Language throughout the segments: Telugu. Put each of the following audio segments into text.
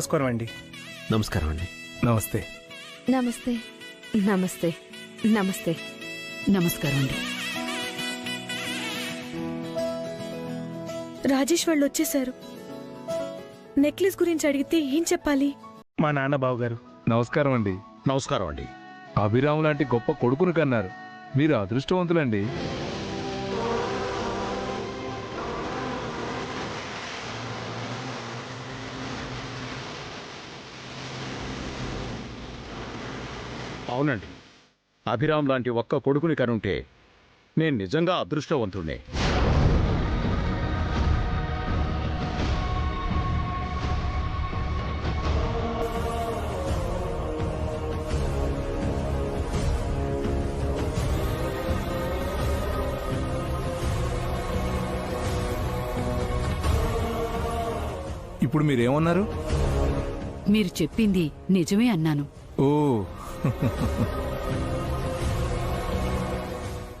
నమస్కారం అండి. నమస్కారం అండి. నమస్తే. నమస్తే. నమస్తే. నమస్తే. నమస్కారం అండి. రాజేష్ వాళ్ళు వచ్చేశారు. నెక్లెస్ గురించి అడిగితే ఏం చెప్పాలి? మా నాన్న బావగారు. నమస్కారం అండి. నమస్కారం అండి. అభిరామ్ లాంటి గొప్ప కొడుకును కన్నారు. మీరు అదృష్టవంతులండి. అవునండి, అభిరామ్ లాంటి ఒక్క కొడుకుని కనుంటే నేను నిజంగా అదృష్టవంతుణ్ణే. ఇప్పుడు మీరేమన్నారు? మీరు చెప్పింది నిజమే అన్నాను. ఓ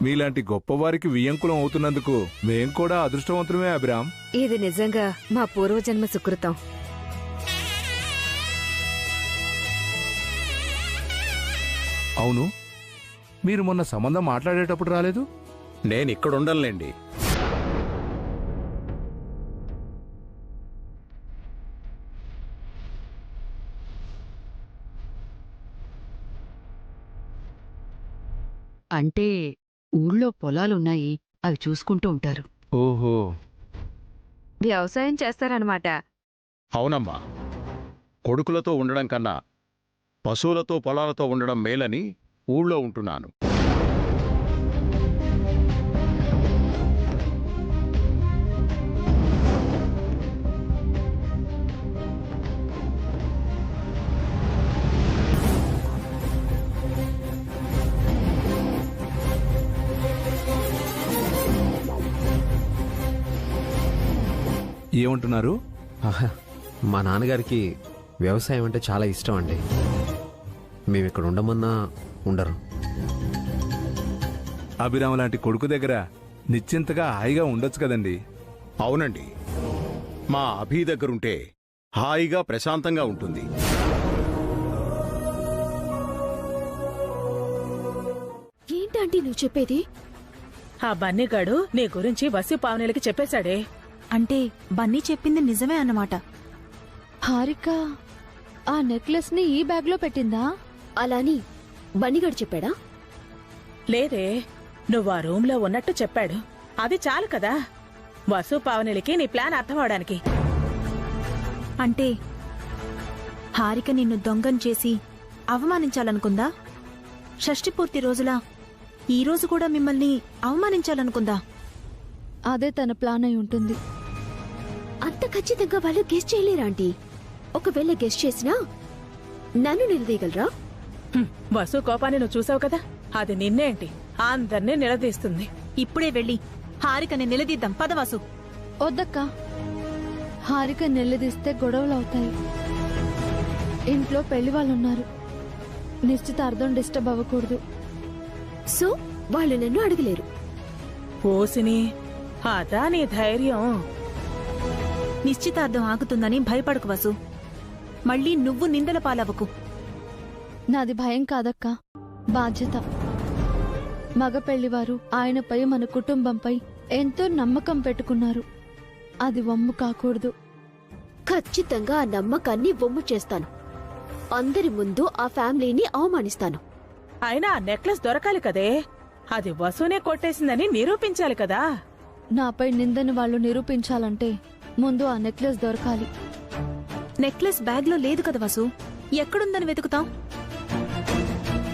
మీలాంటి గొప్పవారికి వియంకులం అవుతున్నందుకు మేం కూడా అదృష్టవంతులమే అభిరామ్. ఇది నిజంగా మా పూర్వజన్మ సుకృతం. అవును, మీరు మొన్న సంబంధం మాట్లాడేటప్పుడు రాలేదు. నేను ఇక్కడుండలేండి. అంటే ఊళ్ళో పొలాలున్నాయి, అవి చూసుకుంటూ ఉంటారు. ఓహో, వ్యవసాయం చేస్తారనమాట. అవునమ్మా, కొడుకులతో ఉండడం కన్నా పశువులతో పొలాలతో ఉండడం మేలని ఊళ్ళో ఉంటున్నాను. ఏమంటున్నారు? ఆహా, మా నాన్నగారికి వ్యవసాయం అంటే చాలా ఇష్టం అండి. మేము ఇక్కడ ఉండమన్నా ఉండరు. అభిరామ్ లాంటి కొడుకు దగ్గర నిశ్చింతగా హాయిగా ఉండొచ్చు కదండి. అవునండి, మా అభి దగ్గరుంటే హాయిగా ప్రశాంతంగా ఉంటుంది. ఏంటంటే నువ్వు చెప్పేది? ఆ బన్నీగాడు నీ గురించి వసి పావనీలకి చెప్పేశాడే. అంటే బన్నీ చెప్పింది నిజమే అన్నమాట. హారిక ఆ నెక్లెస్ ని ఈ బ్యాగ్ లో పెట్టిందా? అలాని బన్నీగాడు చెప్పాడా? లేదే, నువ్వు ఆ రూమ్ లో ఉన్నట్టు చెప్పాడు. అది చాలు కదా వసు పావనీలకి నీ ప్లాన్ అర్థం అవడానికి. అంటే హారిక నిన్ను దొంగం చేసి అవమానించాలనుకుందా? షష్ఠి రోజులా ఈ రోజు కూడా మిమ్మల్ని అవమానించాలనుకుందా? అదే తన ప్లాన్ అయి ఉంటుంది. అంత ఖచ్చితంగా వాళ్ళు గెస్ చేయలేరా ఆంటీ? ఒకవేళ గెస్ చేసినా నన్ను నిలదీయగలరా? వసు కోపాన్ని నువ్వు చూసావు కదా, అది నిన్నేంటి అందర్నీ నిలదీస్తుంది. ఇప్పుడే వెళ్ళి హారికని నిలదీద్దాం పదవాసు. వద్దక్క, హారిక నిలదీస్తే గొడవలు అవుతాయి. ఇంట్లో పెళ్లి వాళ్ళున్నారు. నిశ్చితార్థం డిస్టర్బ్ అవ్వకూడదు. సో వాళ్ళు నన్ను అడగలేరు. ఓసిని, అదా నీ ధైర్యం? నిశ్చితార్థం ఆగుతుందని భయపడకు వసు. మళ్ళీ నువ్వు నిందల పాలవకు. నాది భయం కాదక్క, బాధ్యత. మగ పెళ్లివారు ఆయనపై మన కుటుంబంపై ఎంతో నమ్మకం పెట్టుకున్నారు. అది వమ్ము కాకూడదు. ఖచ్చితంగా ఆ నమ్మకాన్ని వమ్ము చేస్తాను. అందరి ముందు ఆ ఫ్యామిలీని అవమానిస్తాను. అయినా ఆ నెక్లెస్ దొరకాలి కదే, అది వసునే కొట్టేసిందని నిరూపించాలి కదా. నాపై నిందని వాళ్ళు నిరూపించాలంటే ముందు ఆ నెక్లెస్ దొరకాలి. నెక్లెస్ బ్యాగ్ లో లేదు కదా వసు, ఎక్కడుందని వెతుకుతాం?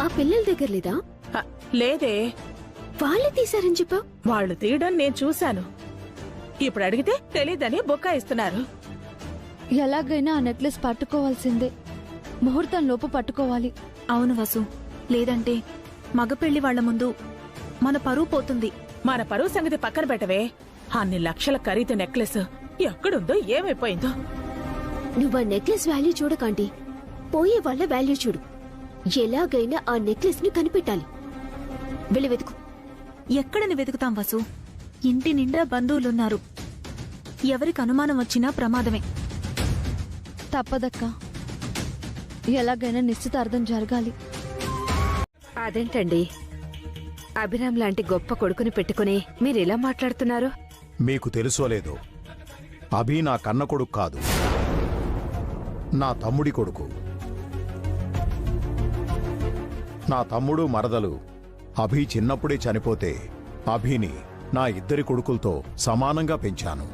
ఆ పిల్లల దగ్గర లేదా? లేదే, వాళ్ళే తీశారని చెప్పావు. వాళ్ళు తీయడం నేను చూశాను. ఇప్పుడు అడిగితే తెలీదని బుక్కాయిస్తున్నారు. ఎలాగైనా ఆ నెక్లెస్ పట్టుకోవాల్సిందే. ముహూర్తం లోపు పట్టుకోవాలి. అవును వసు, లేదంటే మగ పెళ్లి వాళ్ల ముందు మన పరువు పోతుంది. మన పరువు సంగతి పక్కన పెట్టవే, అన్ని లక్షల ఖరీదు నెక్లెస్ ఎక్కడుందో ఏమైపోయిందో. నువ్వా నెక్లెస్ వాల్యూ చూడకండి, పోయే వాళ్ళ వాల్యూ చూడు. ఎలాగైనా ఆ నెక్లెస్ ని కనిపెట్టాలి. వెళ్ళి వెతుకు. ఎక్కడని వెతుకుతాం వసు? ఇంటి నిండా బంధువులున్నారు. ఎవరికి అనుమానం వచ్చినా ప్రమాదమే. తప్పదక్క. ఎలాగైనా నిశ్చితార్థం జరగాలి. అదేంటండి, అభిరామ్ లాంటి గొప్ప కొడుకుని పెట్టుకుని మీరిలా మాట్లాడుతున్నారు? మీకు తెలుసో లేదో, అభి నా కన్న కొడుకు కాదు, నా తమ్ముడి కొడుకు. నా తమ్ముడు మరదలు అభి చిన్నప్పుడే చనిపోతే అభిని నా ఇద్దరి కొడుకులతో సమానంగా పెంచాను.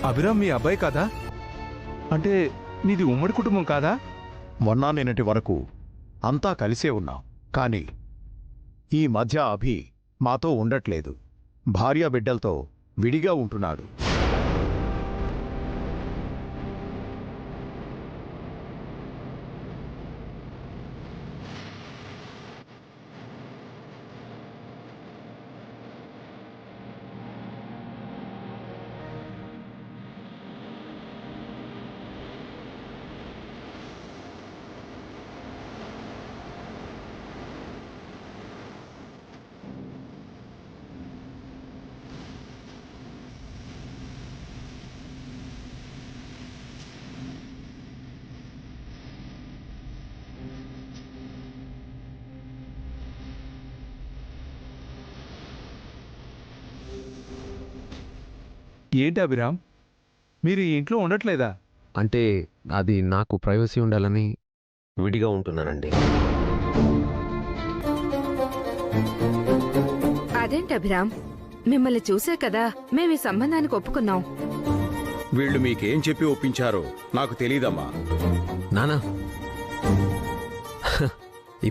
అభిరామ్ మీ అబ్బాయి కాదా? అంటే నీది ఉమ్మడి కుటుంబం కాదా? మొన్న నిన్నటి వరకు అంతా కలిసే ఉన్నాం. కాని ఈ మధ్య అభి మాతో ఉండట్లేదు. భార్య బిడ్డలతో విడిగా ఉంటున్నాడు. ఏంటి అభిరామ్, మీరు ఈ ఇంట్లో ఉండట్లేదా? అంటే అది నాకు ప్రైవసీ ఉండాలని విడిగా ఉంటున్నానండి. అదేంటి అభిరామ్, మిమ్మల్ని చూసే కదా మేము ఈ సంబంధానికి ఒప్పుకున్నాం. వీళ్ళు మీకేం చెప్పి ఒప్పించారో నాకు తెలీదమ్మా. నానా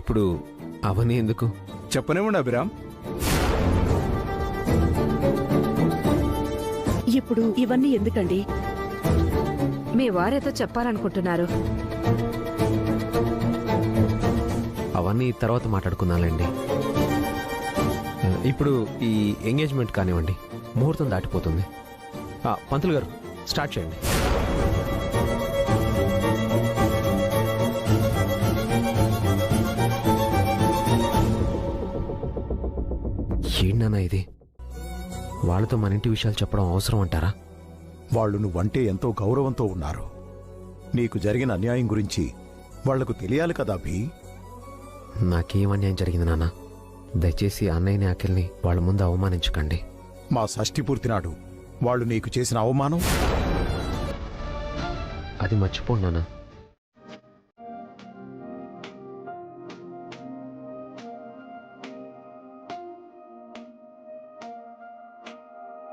ఇప్పుడు అవన్నీ ఎందుకు? చెప్పనివ్వండి అభిరామ్. ఇప్పుడు ఇవన్నీ ఎందుకండి? మీ వారేదో చెప్పాలనుకుంటున్నారు. అవన్నీ తర్వాత మాట్లాడుకుందాంలేండి. ఇప్పుడు ఈ ఎంగేజ్మెంట్ కానివ్వండి, ముహూర్తం దాటిపోతుంది. పంతులు గారు స్టార్ట్ చేయండి. ఏంటన్నా ఇది? వాళ్ళతో మన ఇంటి విషయాలు చెప్పడం అవసరం అంటారా? వాళ్ళు నువ్వంటే ఎంతో గౌరవంతో ఉన్నారు. నీకు జరిగిన అన్యాయం గురించి వాళ్లకు తెలియాలి కదా అభి. నాకేం అన్యాయం జరిగింది నాన్న? దయచేసి అన్నయ్యని అఖిల్ని వాళ్ళ ముందు అవమానించకండి. మా షష్ఠి పూర్తి నాడు వాళ్ళు నీకు చేసిన అవమానం అది మర్చిపోండి నాన్న.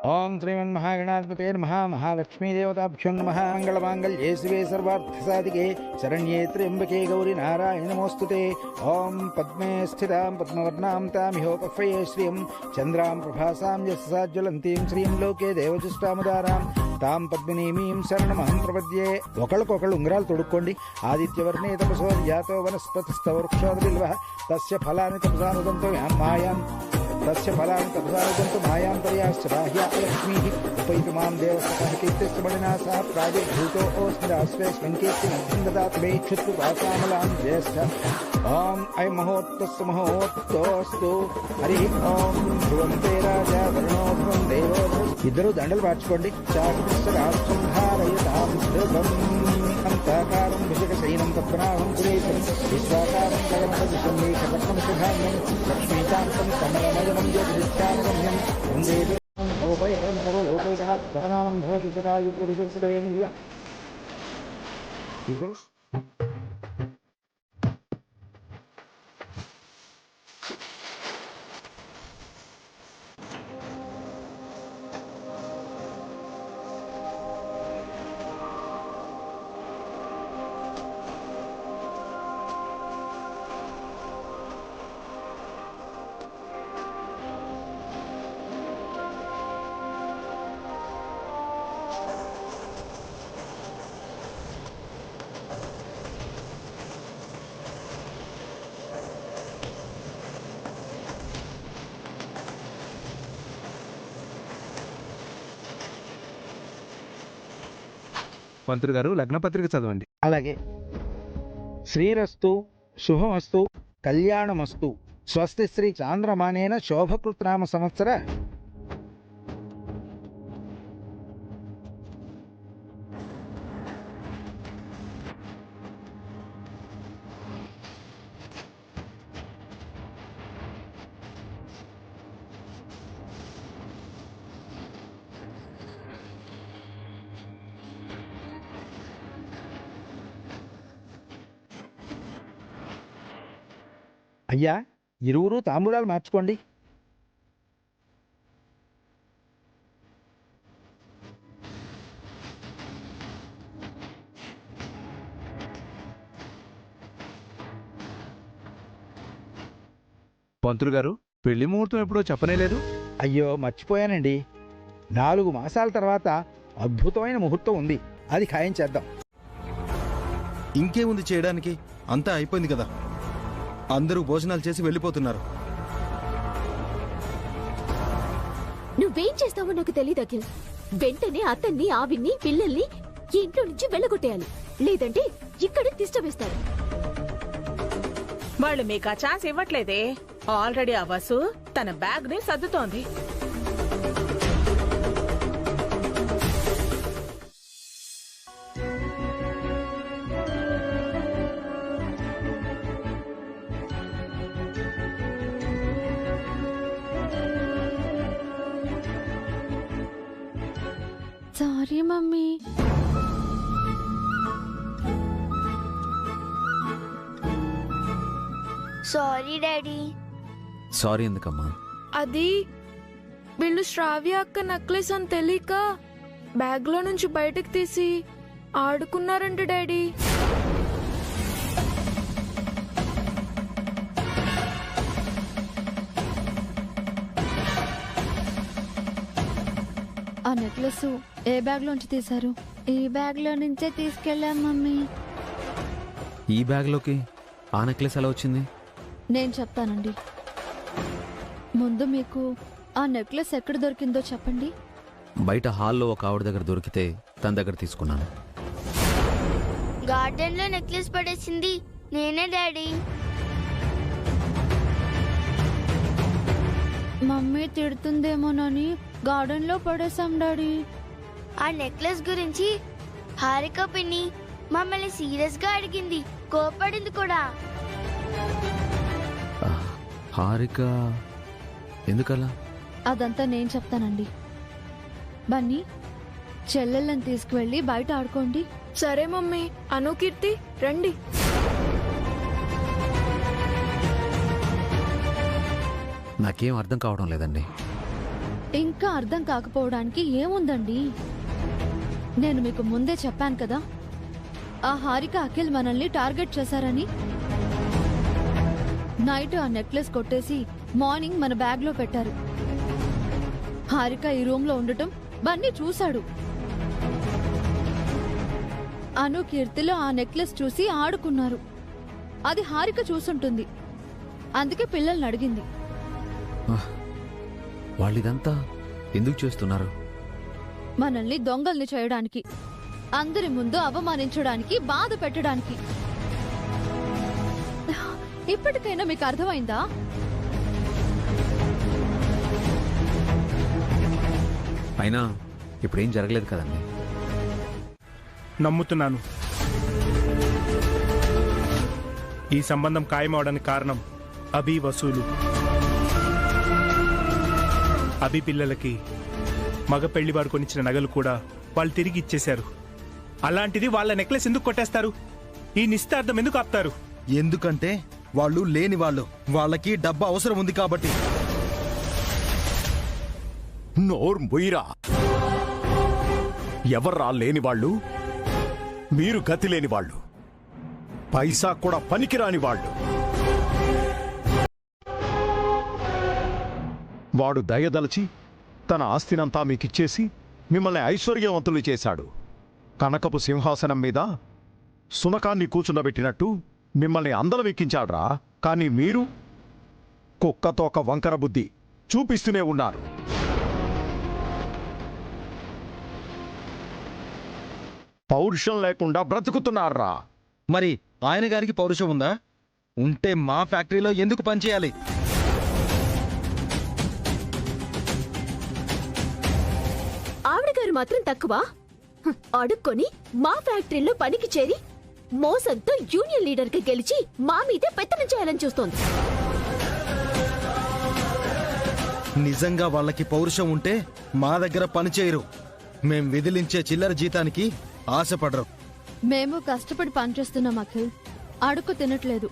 ఓం శ్రీమన్మహాగణాధిపతే నమః. మహాలక్ష్మీదేవతాభ్యో నమః. మంగళమాంగళ్యే శివే సర్వార్థసాధికే శరణ్యే త్ర్యంబకే గౌరీ నారాయణి నమోస్తుతే. ఓం పద్మే స్థితాం పద్మవర్ణాం తామిహోపహ్వయే శ్రియం చంద్రాం ప్రభాసాం యస్సాజ్వలంతీం శ్రీం లోకే దేవజుష్టాముదారాం తాం పద్మినీమీం శరణమహం ప్రపద్యే. ఒకళ్ళకొకళ్ళు ఉంగరాలు తొడుక్కోండి. ఆదిత్యవర్ణే తపసో జాతో వనస్పతిస్థ వృక్షోద బిల్వః తస్య ఫలాని తపసానుదంతో మాయాం తస్య ఫలాని తపసానుదంతో మాయాంతర్యాశ్చ బాహ్యా లక్ష్మీః ఉపైతు మాం దేవసతః కీర్తిశ్చ మణినా సహ ప్రాదుర్భూతో ఓస్మిరాశ్వేస్మిన్ కీర్తిమర్థం దదాతు మే క్షుత్వ వాసామలాం జ్యేష్ఠ. ఓం ఐ మహోత్తస్సు మహోత్తోస్తు. హరి ఓం ధ్రువం తే రాజా వరుణో ధ్రువం దేవో. ఇద్దరు దండలు మార్చుకోండి. చాకురాష్ట్రం ధారయతాం ధ్రువం అంతాకారం భుజగశయనం పద్మనాభం సురేశం విశ్వాకారం జగన్పతిశం మేఘపట్నం సుధాన్యం లక్ష్మీకాంతం కమలనయనం జ్యోతిష్టానగమ్యం వందే పంతులు గారు లగ్నపత్రిక చదవండి. అలాగే. శ్రీరస్తు శుభమస్తు కళ్యాణమస్తు స్వస్తి శ్రీ చాంద్రమానేన శోభకృత్నామ సంవత్సర అయ్యా ఇరువురు తాంబూలాలు మార్చుకోండి. పంతులు గారు పెళ్లి ముహూర్తం ఎప్పుడో చెప్పనేలేదు. అయ్యో మర్చిపోయానండి. 4 మాసాల తర్వాత అద్భుతమైన ముహూర్తం ఉంది, అది ఖాయం చేద్దాం. ఇంకేముంది చేయడానికి, అంతా అయిపోయింది కదా. అందరూ భోజనాలు చేసి వెళ్ళిపోతున్నారు. నువ్వేం చేస్తావో నాకు తెలియదు అఖిల్. వెంటనే అతన్ని ఆవిడ్ని పిల్లల్ని ఈ ఇంట్లో నుంచి వెళ్ళగొట్టేయాలి, లేదంటే ఇక్కడే తిష్టవేస్తారు. వాళ్ళు మీకు ఆ ఛాన్స్ ఇవ్వట్లేదే. ఆల్రెడీ ఆ వసు తన బ్యాగ్ ని సర్దుతోంది. Sorry mummy. Sorry daddy. Sorry ఎందుకమ్మా? అది వీళ్ళు శ్రావ్య అక్క నెక్లెస్ అని తెలియక బ్యాగ్ లో నుంచి బయటకు తీసి ఆడుకున్నారంట డాడీ. ఆ నెక్లెస్ ఏ బ్యాగ్ లోంచి తీశారు? ఈ బ్యాగ్ లో నుంచే తీసుకెళ్ళాం మమ్మీ. ఈ బ్యాగ్లోకి ఆ నెక్లెస్ ఎలా వచ్చింది? నేను చెప్తానండి. ముందు మీకు ఆ నెక్లెస్ ఎక్కడ దొరికిందో చెప్పండి. బయట హాల్లో ఒక ఆవిడ దగ్గర దొరికితే తన దగ్గర తీసుకున్నాను. గార్డెన్ లో నెక్లెస్ పడేసింది నేనే డాడీ. మమ్మీ తిడుతుందేమోనని గార్డెన్ లో పడేసాం డాడీ. ఆ నెక్లెస్ గురించి హారిక పిన్ని మమ్మల్ని సీరియస్ గా అడిగింది, కోపడింది కూడా. హారిక ఎందుకలా? అదంతా నేను చెప్తానండి. బన్నీ, చెల్లెళ్ళని తీసుకువెళ్ళి బయట ఆడుకోండి. సరే మమ్మీ. అను, కీర్తి రండి. నాకేం అర్థం కావడం లేదండి. ఇంకా అర్థం కాకపోవడానికి ఏముందండి? నేను మీకు ముందే చెప్పాను కదా, ఆ హారిక అఖిల్ మనల్ని టార్గెట్ చేశారని. నైట్ ఆ నెక్లెస్ కొట్టేసి మార్నింగ్ మన బ్యాగ్ లో పెట్టారు. హారిక ఈ రూమ్ లో ఉండటం బన్నీ చూశాడు. అను, కీర్తిలో ఆ నెక్లెస్ చూసి ఆడుకున్నారు. అది హారిక చూసుంటుంది, అందుకే పిల్లల్ని అడిగింది. వాళ్ళిదంతా ఎందుకు చేస్తున్నారు? మనల్ని దొంగల్ని చేయడానికి, అందరి ముందు అవమానించడానికి, బాధ పెట్టడానికి. ఇప్పటికైనా మీకు అర్థమైందా? అయినా ఇప్పుడేం జరగలేదు కదండి. నమ్ముతున్నాను. ఈ సంబంధం ఖాయమవడానికి కారణం అభి వసూలు. అభి పిల్లలకి మగ పెళ్లివాడు కొనిచ్చిన నగలు కూడా వాళ్ళు తిరిగి ఇచ్చేశారు. అలాంటిది వాళ్ళ నెక్లెస్ ఎందుకు కొట్టేస్తారు? ఈ నిశ్చితార్థం ఎందుకు ఆపుతారు? ఎందుకంటే వాళ్ళు లేని వాళ్ళు, వాళ్ళకి డబ్బు అవసరం ఉంది కాబట్టి. నోర్ ముయిరా. ఎవర్రా లేని వాళ్ళు? మీరు గతి లేని వాళ్ళు, పైసా కూడా పనికిరాని వాళ్ళు. వాడు దయదలచి తన ఆస్తినంతా మీకిచ్చేసి మిమ్మల్ని ఐశ్వర్యవంతులు చేశాడు. కనకపు సింహాసనం మీద సునకాన్ని కూర్చుండబెట్టినట్టు మిమ్మల్ని అందలమెక్కించాడ్రా. కానీ మీరు కుక్కతోక వంకర బుద్ధి చూపిస్తూనే ఉన్నారు. పౌరుషం లేకుండా బ్రతుకుతున్నారా? మరి ఆయన గారికి పౌరుషం ఉందా? ఉంటే మా ఫ్యాక్టరీలో ఎందుకు పనిచేయాలి? ఆవిడ గారు మాత్రం తక్కువ. అడుక్కొని మా ఫ్యాక్టరీలో పనికి చేరి మోసంతో యూనియన్ లీడర్ కి గెలిచి మా మీదే పెత్తనం చేయాలని చూస్తోంది. నిజంగా వాళ్ళకి పౌరుషం ఉంటే మా దగ్గర పనిచేయరు. మేం విధిలించే చిల్లర జీతానికి ఆశపడరు. మేము కష్టపడి పనిచేస్తున్నాం అఖిల్, అడుక్కు తినట్లేదు.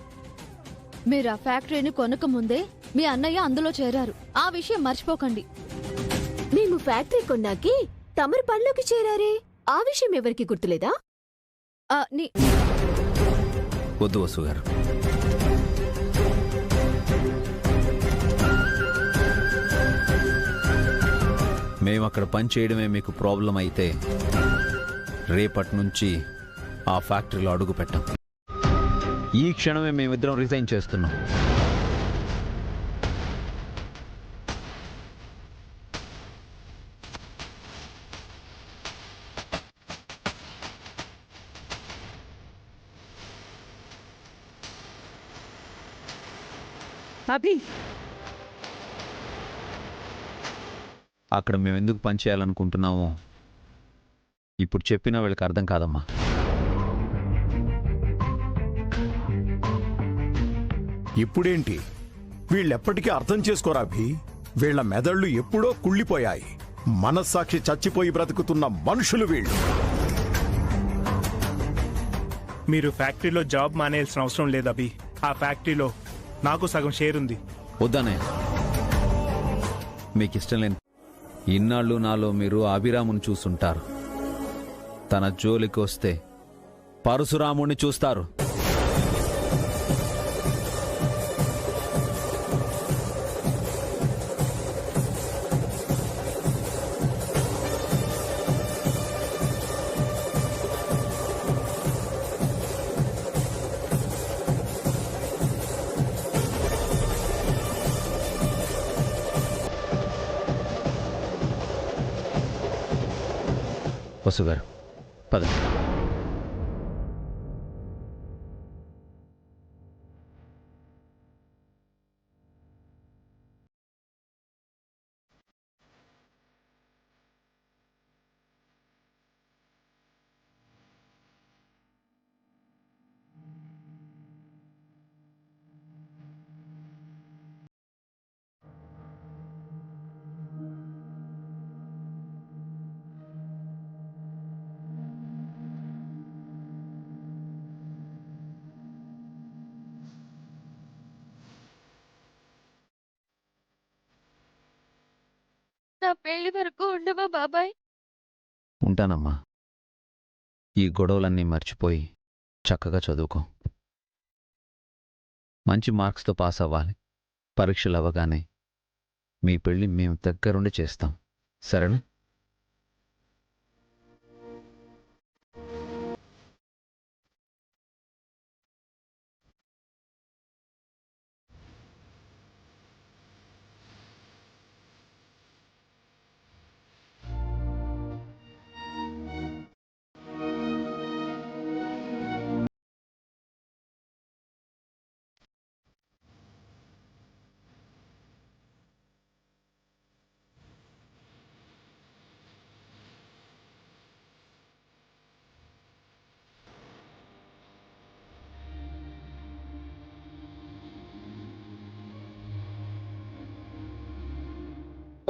మీరు ఆ ఫ్యాక్టరీని కొనక ముందే మీ అన్నయ్య అందులో చేరారు. ఆ విషయం మర్చిపోకండి. మేము ఫ్యాక్టరీ కొన్నాకి తమరు పనిలోకి చేరారే, ఆ విషయం ఎవరికి గుర్తులేదా? వద్దు వసు గారు. మేము అక్కడ పని చేయడమే మీకు ప్రాబ్లం అయితే రేపటి నుంచి ఆ ఫ్యాక్టరీలో అడుగు పెట్టాం. ఈ క్షణమే మేమిద్దరం రిజైన్ చేస్తున్నాం. అక్కడ మేము ఎందుకు పని చేయాలనుకుంటున్నామో ఇప్పుడు చెప్పినా వీళ్ళకి అర్థం కాదమ్మా. ఇప్పుడేంటి? వీళ్ళెప్పటికీ అర్థం చేసుకోరా అభి? వీళ్ల మెదళ్ళు ఎప్పుడో కుళ్ళిపోయాయి. మనస్సాక్షి చచ్చిపోయి బ్రతుకుతున్న మనుషులు వీళ్ళు. మీరు ఫ్యాక్టరీలో జాబ్ మానేయాల్సిన అవసరం లేదు అభి. ఆ ఫ్యాక్టరీలో నాకు సగం షేర్ ఉంది. వద్దానే, మీకు ఇష్టం లేని ఇన్నాళ్ళు నాలో మీరు అభిరాముని చూసుంటారు. తన జోలికి వస్తే పరశురాముణ్ణి చూస్తారు. వసు గారు పద. నా పెళ్లి వరకు ఉండవా బాబాయ్? ఉంటానమ్మా. ఈ గొడవలన్నీ మర్చిపోయి చక్కగా చదువుకో. మంచి మార్క్స్తో పాస్ అవ్వాలి. పరీక్షలు అవ్వగానే మీ పెళ్ళి మేము దగ్గరుండి చేస్తాం, సరేనా?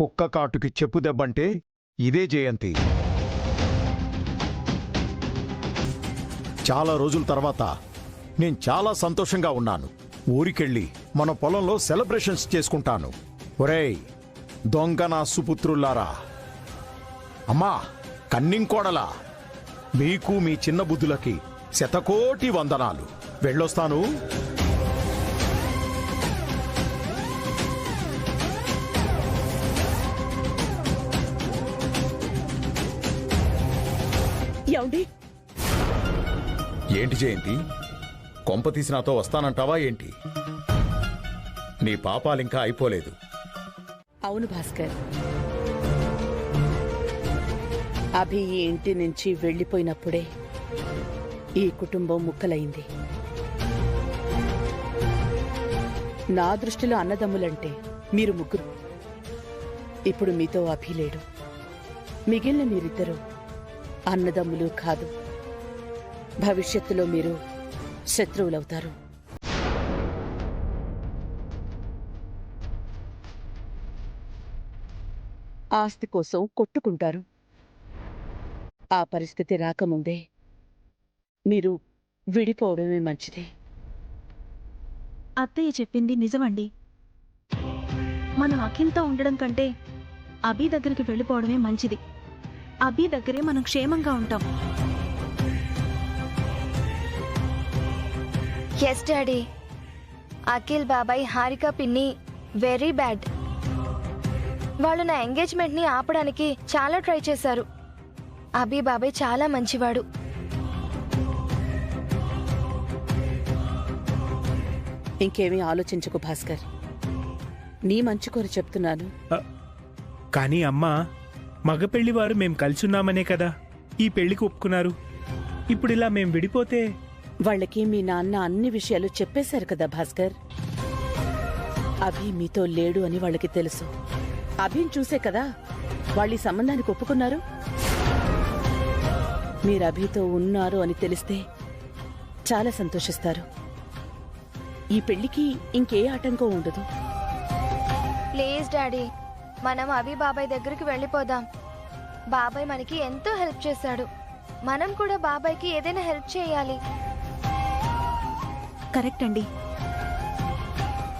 కుక్క కాటుకి చెప్పు దెబ్బంటే ఇదే జయంతి. చాలా రోజుల తర్వాత నేను చాలా సంతోషంగా ఉన్నాను. ఊరికెళ్ళి మన పొలంలో సెలబ్రేషన్స్ చేసుకుంటాను. ఒరేయ్ దొంగ నా సుపుత్రులారా, అమ్మా కన్నింకోడలా, మీకు మీ చిన్న బుద్ధులకి శతకోటి వందనాలు. వెళ్ళొస్తాను. ఏంటి జయంతి, కొంప తీసి నాతో వస్తానంటావా ఏంటి? నీ పాపాలింకా అయిపోలేదు. అవును భాస్కర్, అభి ఈ ఇంటి నుంచి వెళ్ళిపోయినప్పుడే ఈ కుటుంబం ముక్కలైంది. నా దృష్టిలో అన్నదమ్ములంటే మీరు ముగ్గురు. ఇప్పుడు మీతో అభి లేడు. మిగిలిన మీరిద్దరూ అన్నదమ్ములు కాదు. భవిష్యత్తులో మీరు శత్రువులవుతారు. ఆస్తి కోసం కొట్టుకుంటారు. ఆ పరిస్థితి రాకముందే మీరు విడిపోవడమే మంచిది. అత్తయ్య చెప్పింది నిజమండి. మనం అఖిల్తో ఉండడం కంటే అభి దగ్గరికి వెళ్ళిపోవడమే మంచిది. అభి దగ్గరే మనం క్షేమంగా ఉంటాం. Yes daddy. అఖిల్ బాబాయ్, హారిక పిన్ని వెరీ బ్యాడ్. వాళ్ళు నా ఎంగేజ్మెంట్ ని ఆపడానికి చాలా ట్రై చేశారు. అభి బాబాయ్ చాలా మంచివాడు. ఇంకేమీ ఆలోచించకు భాస్కర్. నీ మంచి కోరి చెప్తున్నాను. కానీ అమ్మా, మగ పెళ్లివారు మేం కలిసున్నామనే కదా ఈ పెళ్లికి ఒప్పుకున్నారు. ఇప్పుడు ఇలా మేం విడిపోతే వాళ్ళకి మీ నాన్న అన్ని విషయాలు చెప్పేశారు కదా భాస్కర్. అభి మీతో లేడు అని వాళ్ళకి తెలుసు. అభిని చూసే కదా వాళ్ళు ఈ సంబంధానికి ఒప్పుకున్నారు. మీరు అభితో ఉన్నారు అని తెలిస్తే చాలా సంతోషిస్తారు. ఈ పెళ్లికి ఇంకే ఆటంకం ఉండదు. ప్లీజ్ డాడీ, మనం అభి బాబాయ్ దగ్గరికి వెళ్ళిపోదాం. బాబాయ్ మనకి ఎంతో హెల్ప్ చేశాడు. మనం కూడా బాబాయ్కి ఏదైనా హెల్ప్ చేయాలి. కరెక్ట్ అండి.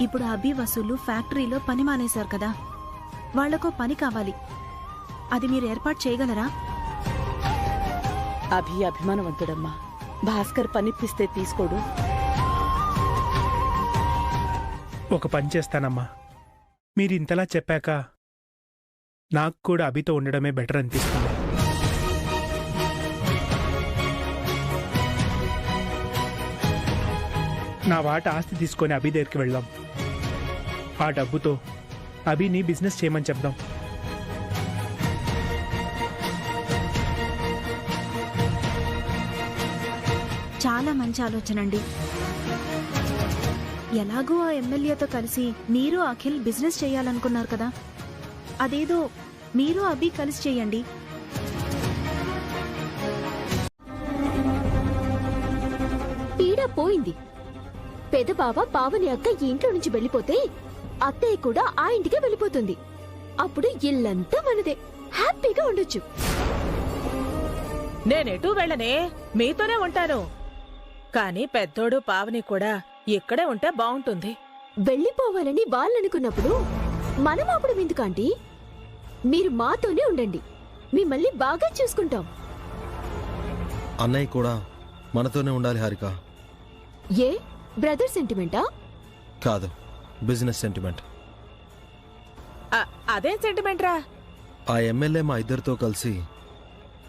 ఇప్పుడు అభి వసూలు ఫ్యాక్టరీలో పని మానేశారు కదా, వాళ్లకో పని కావాలి. అది మీరు ఏర్పాటు చేయగలరా? అభి అభిమానవంతుడమ్మా. భాస్కర్ పనిప్పిస్తే తీసుకోడు. ఒక పని చేస్తానమ్మా. మీరు ఇంతలా చెప్పాక నాకు కూడా అభితో ఉండడమే బెటర్ అనిపిస్తుంది. నా వాట ఆస్తి తీసుకొని అభి దగ్గరికి వెళ్దాం. ఆ డబ్బుతో అభిని బిజినెస్ చేయమని చెప్దాం. చాలా మంచి ఆలోచన అండి. ఎలాగో ఆ ఎమ్మెల్యేతో కలిసి మీరు అఖిల్ బిజినెస్ చేయాలనుకున్నారు కదా, అదేదో మీరు అభి కలిసి చేయండి. పీడ పోయింది. పెద్ద బావ పావని అక్క ఈ ఇంట్లో నుంచి వెళ్ళిపోతే అత్తయ్య కూడా ఆ ఇంటికే వెళ్ళిపోతుంది. అప్పుడు ఇల్లంతా మనదే, హ్యాపీగా ఉండొచ్చు. నేనెటూ వెళ్ళనే, మీతోనే ఉంటాను. కానీ పెద్దోడు పావని కూడా ఇక్కడే ఉంటే బావుంటుంది. వెళ్ళిపోవాలని వాళ్ళనుకున్నప్పుడు మనం అప్పుడు ఎందుకంటే మీరు మాతోనే ఉండండి, మిమ్మల్ని బాగా చూసుకుంటాం. అన్నయ్య కూడా మనతోనే ఉండాలి హారిక. ఏ బ్రదర్ సెంటిమెంటా? కాదు, బిజినెస్ సెంటిమెంట్. అదేం సెంటిమెంట్ రా? ఆ ఎమ్మెల్యే మా ఇద్దరితో కలిసి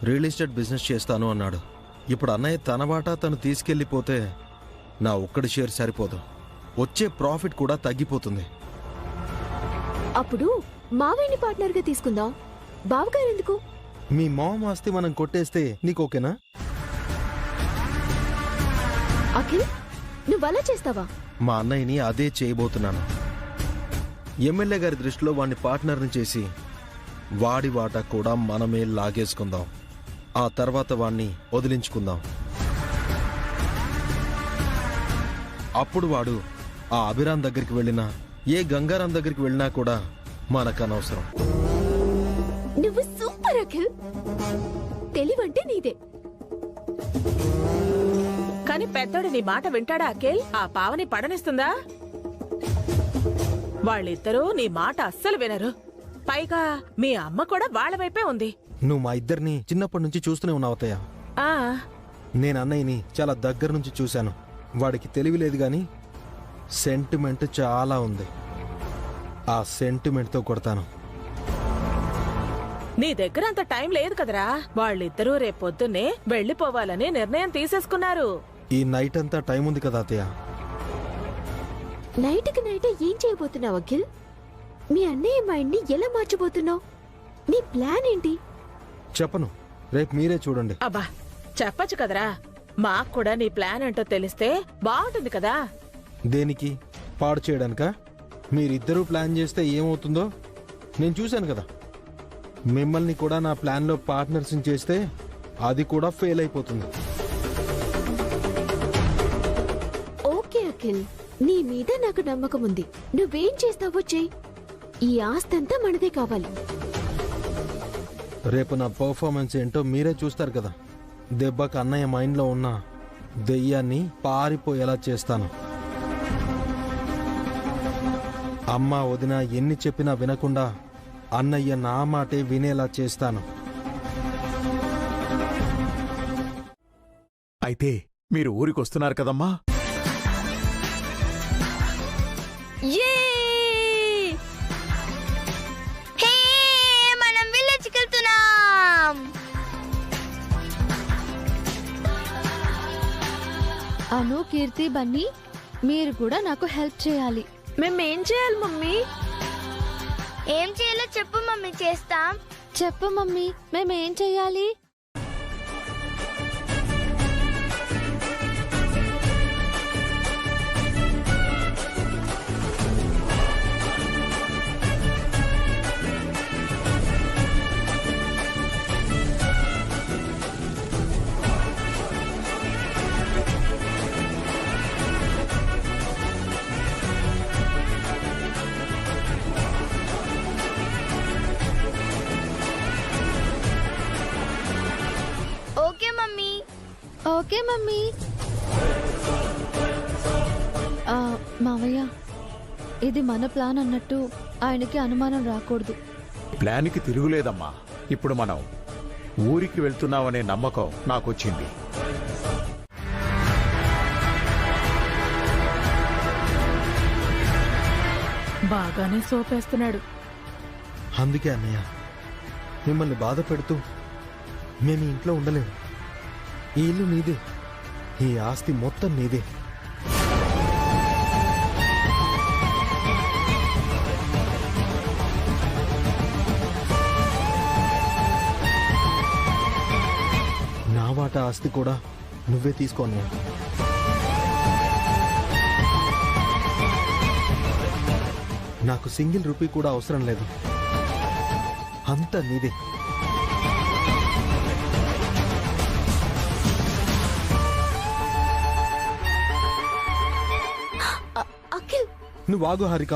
రియల్ ఎస్టేట్ బిజినెస్ చేస్తాను అన్నాడు. ఇప్పుడు అన్నయ్య తన వాటా తను తీసుకెళ్లిపోతే నా ఒక్కడి షేర్ సరిపోదు, వచ్చే ప్రాఫిట్ కూడా తగ్గిపోతుంది. అప్పుడు మావయ్యని పార్ట్నర్ గా తీసుకుందాం. బావగారు ఎందుకు? మీ మామ ఆస్తి మనం కొట్టేస్తే నీకు ఓకేనా? అఖిల్, నువ్వలా చేస్తావా? మా అన్నయ్యని అదే చేయబోతున్నాను. ఎమ్మెల్యే గారి దృష్టిలో వాడిని పార్ట్నర్ని చేసి వాడి వాటా కూడా మనమే లాగేసుకుందాం. ఆ తర్వాత వాణ్ణి వదిలించుకుందాం. అప్పుడు వాడు ఆ అభిరామ్ దగ్గరికి వెళ్ళినా, ఏ గంగారాం దగ్గరికి వెళ్ళినా కూడా మనకు అనవసరం. నువ్వు సూపర్ అఖిల్. తెలివంటే నీదే. కాని పెద్దోడు నీ మాట వింటాడా అఖిల్? ఆ పావని పడనిస్తుందా? వాళ్ళిద్దరూ నీ మాట అస్సలు వినరు. పైగా మీ అమ్మ కూడా వాళ్ళ వైపే ఉంది. నువ్వు మా ఇద్దరిని చిన్నప్పటి నుంచి చూస్తూనే ఉన్నావు అత్తయ్య. నేను అన్నయ్యని చాలా దగ్గర నుంచి చూశాను. వాడికి తెలివి లేదు గాని సెంటిమెంట్ చాలా ఉంది. ఆ సెంటిమెంట్తో కొడతాను. నీ దగ్గర అంత టైం లేదు కదరా. వాళ్ళిద్దరూ రేపొద్దున్నే వెళ్లిపోవాలని నిర్ణయం తీసేసుకున్నారు. ఈ నైట్ అంతా టైం ఉంది కదా అత్తయ్య. నైట్కి నైట్ ఏం చేయబోతున్నావు అఖిల్? మీ అన్నయ్య మైండ్ని ఎలా మార్చబోతున్నావు? నీ ప్లాన్ ఏంటి? చెప్పను, రేపు మీరే చూడండి. అబ్బా చెప్పచ్చు కదరా. మాకు కూడా నీ ప్లాన్ ఏంటో తెలిస్తే బాగుంటుంది కదా. దేనికి? పాడు చేయడానికా? మీరిద్దరూ ప్లాన్ చేస్తే ఏమవుతుందో నేను చూశాను కదా. మిమ్మల్ని కూడా నా ప్లాన్లో పార్ట్నర్స్ చేస్తే అది కూడా ఫెయిల్ అయిపోతుంది. ఓకే అఖిల్, నీ మీద నాకు నమ్మకం ఉంది. నువ్వేం చేస్తావో చెయ్యి. ఈ ఆస్తంతా మనదే కావాలి. రేపు నా పర్ఫార్మెన్స్ ఏంటో మీరే చూస్తారు కదా. దెబ్బకి అన్నయ్య మైండ్లో ఉన్న దెయ్యాన్ని పారిపోయేలా చేస్తాను. అమ్మ వదిన ఎన్ని చెప్పినా వినకుండా అన్నయ్య నా మాటే వినేలా చేస్తాను. అయితే మీరు ఊరికొస్తున్నారు కదమ్మా? మనం విలేజ్కి వెళ్తున్నాం. అను, కీర్తి, బన్నీ మీరు కూడా నాకు హెల్ప్ చేయాలి. మేమేం చేయాలి మమ్మీ? ఏం చేయాలో చెప్పు మమ్మీ, చేస్తాం. చెప్పు మమ్మీ, మేమేం చెయ్యాలి? Okay mummy. మావయ్య, ఇది మన ప్లాన్ అన్నట్టు ఆయనకి అనుమానం రాకూడదు. ప్లాన్కి తిరుగులేదమ్మా. ఇప్పుడు మనం ఊరికి వెళ్తున్నామనే నమ్మకం నాకొచ్చింది. బాగానే సోపేస్తున్నాడు. అందుకే అన్నయ్య, మిమ్మల్ని బాధ పెడుతూ మేము ఇంట్లో ఉండలేము. ఈ ఇల్లు నీదే, ఈ ఆస్తి మొత్తం నీదే. నా వాటా ఆస్తి కూడా నువ్వే తీసుకో అన్నయ్య. నాకు సింగిల్ రూపీ కూడా అవసరం లేదు, అంతా నీదే. నువ్వు ఆగు హారిక.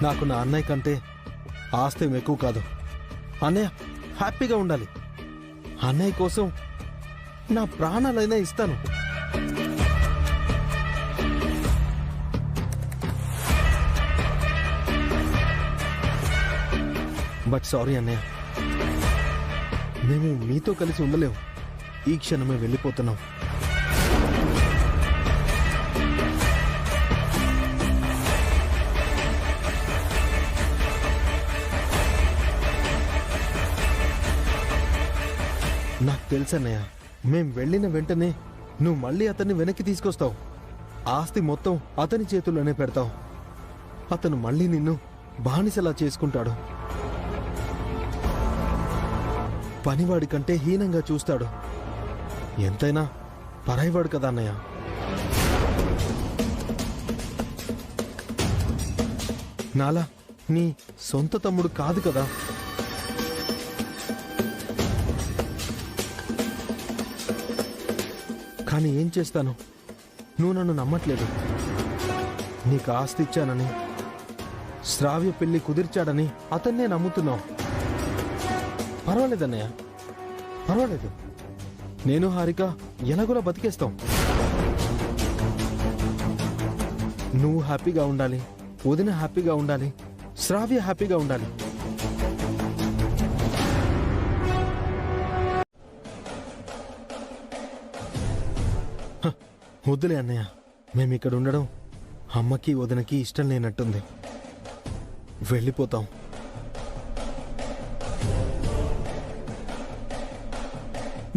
నాకు నా అన్నయ్య కంటే ఆస్తి ఎక్కువ కాదు. అన్నయ్య హ్యాపీగా ఉండాలి. అన్నయ్య కోసం నా ప్రాణాలైనా ఇస్తాను. బట్ సారీ అన్నయ్య, మేము మీతో కలిసి ఉండలేము. ఈ క్షణమే వెళ్ళిపోతున్నాం. నాకు తెలుసన్నయ్య, మేం వెళ్ళిన వెంటనే నువ్వు మళ్ళీ అతన్ని వెనక్కి తీసుకొస్తావు. ఆస్తి మొత్తం అతని చేతుల్లోనే పెడతావు. అతను మళ్ళీ నిన్ను బానిసలా చేసుకుంటాడు. పనివాడి కంటే హీనంగా చూస్తాడు. ఎంతైనా పరాయివాడు కదా అన్నయ్య. నాలా నీ సొంత తమ్ముడు కాదు కదా. కానీ ఏం చేస్తాను, నువ్వు నన్ను నమ్మట్లేదు. నీకు ఆస్తి ఇచ్చానని, శ్రావ్య పెళ్లి కుదిర్చాడని అతన్నే నమ్ముతున్నావు. పర్వాలేదన్నయ్య, పర్వాలేదు. నేను హారిక ఎలాగోలా బతికేస్తాం. నువ్వు హ్యాపీగా ఉండాలి, వదిన హ్యాపీగా ఉండాలి, శ్రావ్య హ్యాపీగా ఉండాలి. వద్దులే అన్నయ్య, మేమిక్కడ ఉండడం అమ్మకి వదినకి ఇష్టం లేనట్టుంది. వెళ్ళిపోతాం.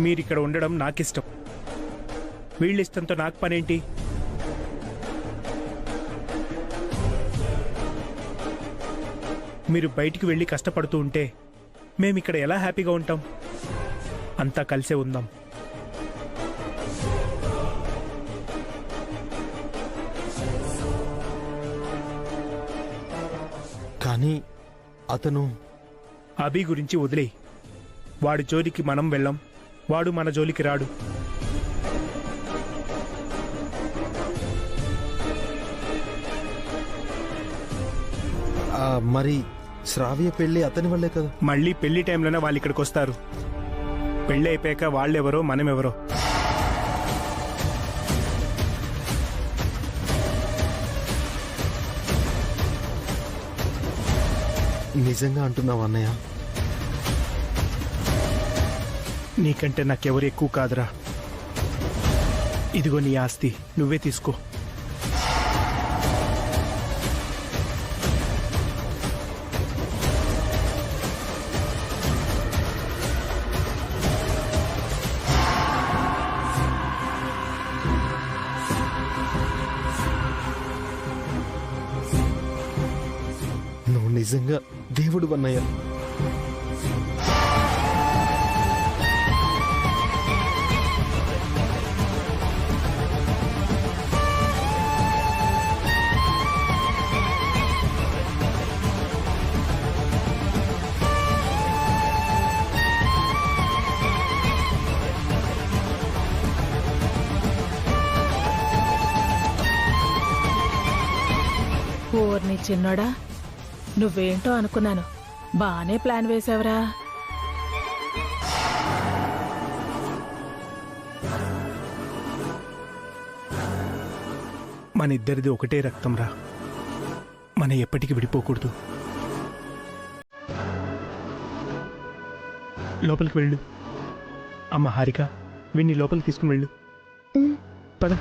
మీరిక్కడ ఉండడం నాకిష్టం. వీళ్ళిష్టంతో నాకు పనేంటి? మీరు బయటికి వెళ్ళి కష్టపడుతూ ఉంటే మేమిక్కడ ఎలా హ్యాపీగా ఉంటాం? అంతా కలిసే ఉందాం. కానీ అతను అభి గురించి వదిలేయి. వాడి జోలికి మనం వెళ్ళం, వాడు మన జోలికి రాడు. మరి శ్రావ్య పెళ్లి అతని వల్లే కదా. మళ్ళీ పెళ్లి టైంలోనే వాళ్ళు ఇక్కడికి వస్తారు. పెళ్లి అయిపోయాక వాళ్ళెవరో మనమెవరో. నిజంగా అంటున్నావు అన్నయ్య? నీకంటే నాకెవరు ఎక్కువ కాదురా. ఇదిగో నీ ఆస్తి, నువ్వే తీసుకో. నువ్వు నిజంగా దేవుడు అన్నయ్య. ఓర్ని చిన్నోడా, నువ్వేంటో అనుకున్నాను. బానే ప్లాన్ వేసావురా. మన ఇద్దరిది ఒకటే రక్తం రా. మన ఎప్పటికీ విడిపోకూడదు. లోపలికి వెళ్ళు. అమ్మ హారిక, వీణ్ణి లోపలికి తీసుకుని వెళ్ళు. పద.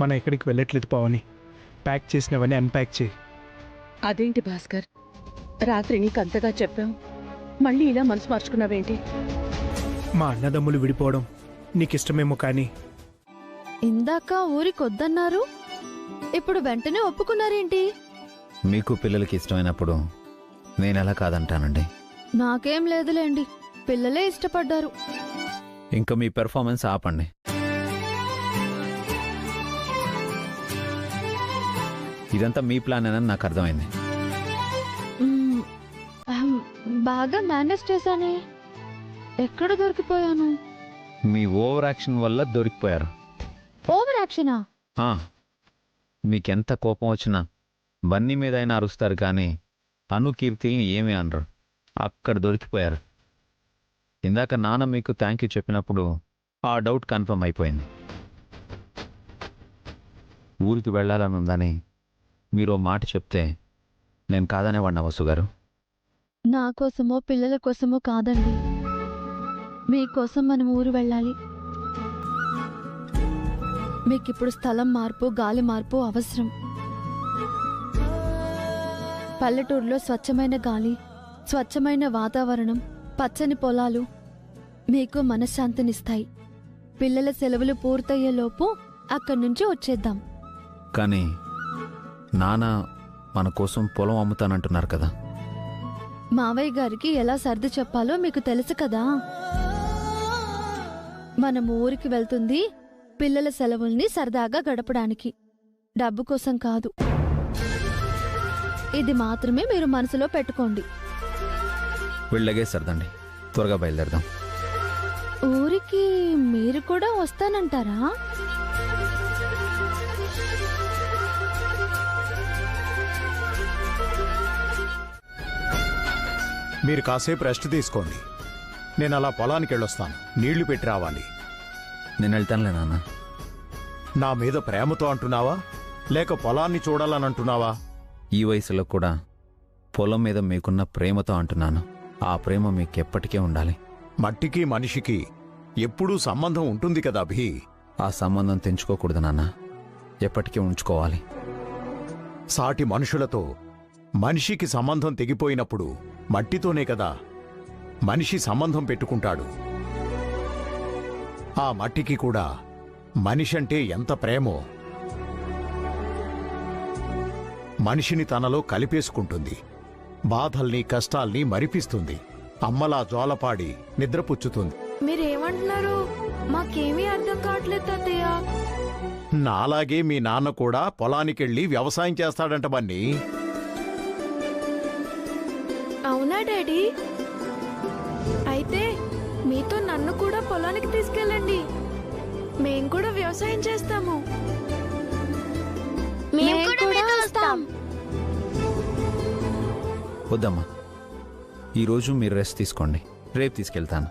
మనం ఎక్కడికి వెళ్ళట్లేదు పావని. ప్యాక్ చేసినవన్నీ అన్ప్యాక్ చేయి. అదేంటి భాస్కర్, రాత్రి నీకు అంతగా చెప్పాం, మళ్ళీ ఇలా మనసు మార్చుకున్నావేంటి? మా అన్నదమ్ములు విడిపోవడం నీకిష్టమేమో కానీ ఇందాక ఊరికొద్దన్నారు, ఇప్పుడు వెంటనే ఒప్పుకున్నారేంటి? మీకు పిల్లలకి ఇష్టమైనప్పుడు నేనెలా కాదంటానండి. నాకేం లేదులేండి, పిల్లలే ఇష్టపడ్డారు. ఇంకా మీ పెర్ఫార్మెన్స్ ఆపండి. ఇదంతా మీ ప్లాన్ అని నాకు అర్థమైంది. బాగా మేనేజ్ చేశానే, ఎక్కడ దొరికిపోయాను? మీ ఓవర్ యాక్షన్ వల్ల దొరికిపోయారు. ఓవర్ యాక్షనా? మీకెంత కోపం వచ్చినా బన్నీ మీద అయినా అరుస్తారు కానీ అనుకీర్తి ఏమీ అనరు. అక్కడ దొరికిపోయారు. ఇందాక నాన్న మీకు థ్యాంక్ యూ చెప్పినప్పుడు ఆ డౌట్ కన్ఫర్మ్ అయిపోయింది. ఊరికి వెళ్ళాలని ఉందని మీరు మాట చెప్తే నేను కాదనేవాడినా వసు గారు? నా కోసమో పిల్లల కోసమో కాదండి, మీకోసం మనం ఊరు వెళ్ళాలి. మీకిప్పుడు స్థలం మార్పు, గాలి మార్పు అవసరం. పల్లెటూరులో స్వచ్ఛమైన గాలి, స్వచ్ఛమైన వాతావరణం, పచ్చని పొలాలు మీకు మనశ్శాంతినిస్తాయి. పిల్లల సెలవులు పూర్తయ్యేలోపు అక్కడి నుంచి వచ్చేద్దాం. కానీ నాన్న మన కోసం పొలం అమ్ముతానంటున్నారు కదా. మావయ్య గారికి ఎలా సర్ది చెప్పాలో మీకు తెలుసు కదా. మనం ఊరికి వెళ్తుంది పిల్లల సెలవుల్ని సరదాగా గడపడానికి, డబ్బు కోసం కాదు. ఇది మాత్రమే మీరు మనసులో పెట్టుకోండి. వెళ్ళగే సర్దండి, త్వరగా బయలుదేరదాం. ఊరికి మీరు కూడా వస్తానంటారా? మీరు కాసేపు రెస్ట్ తీసుకోండి. నేను అలా పొలానికి వెళ్ళొస్తాను. నీళ్లు పెట్టి రావాలి. నేను వెళ్తానులే నాన్న. నా మీద ప్రేమతో అంటున్నావా లేక పొలాన్ని చూడాలని అంటున్నావా? ఈ వయసులో కూడా పొలం మీద మీకున్న ప్రేమతో అంటున్నాను. ఆ ప్రేమ మీకెప్పటికే ఉండాలి. మట్టికి మనిషికి ఎప్పుడూ సంబంధం ఉంటుంది కదా అభి. ఆ సంబంధం తెంచుకోకూడదు నాన్న, ఎప్పటికీ ఉంచుకోవాలి. సాటి మనుషులతో మనిషికి సంబంధం తెగిపోయినప్పుడు మట్టితోనే కదా మనిషి సంబంధం పెట్టుకుంటాడు. ఆ మట్టికి కూడా మనిషంటే ఎంత ప్రేమో. మనిషిని తనలో కలిపేసుకుంటుంది. బాధల్ని కష్టాల్ని మరిపిస్తుంది. అమ్మలా జోలపాడి నిద్రపుచ్చుతుంది. మీరేమంటున్నారు? మాకేమీ అర్థం కావట్లేదు తాతయ్య. నాలాగే మీ నాన్న కూడా పొలానికెళ్ళి వ్యవసాయం చేస్తాడంట బన్నీ. అవునా డాడీ? అయితే మీతో నన్ను కూడా పొలానికి తీసుకెళ్ళండి. మేం కూడా వ్యవసాయం చేస్తాము. మేము కూడా వస్తాం. వద్దమ్మా, ఈరోజు మీరు రెస్ట్ తీసుకోండి, రేపు తీసుకెళ్తాను.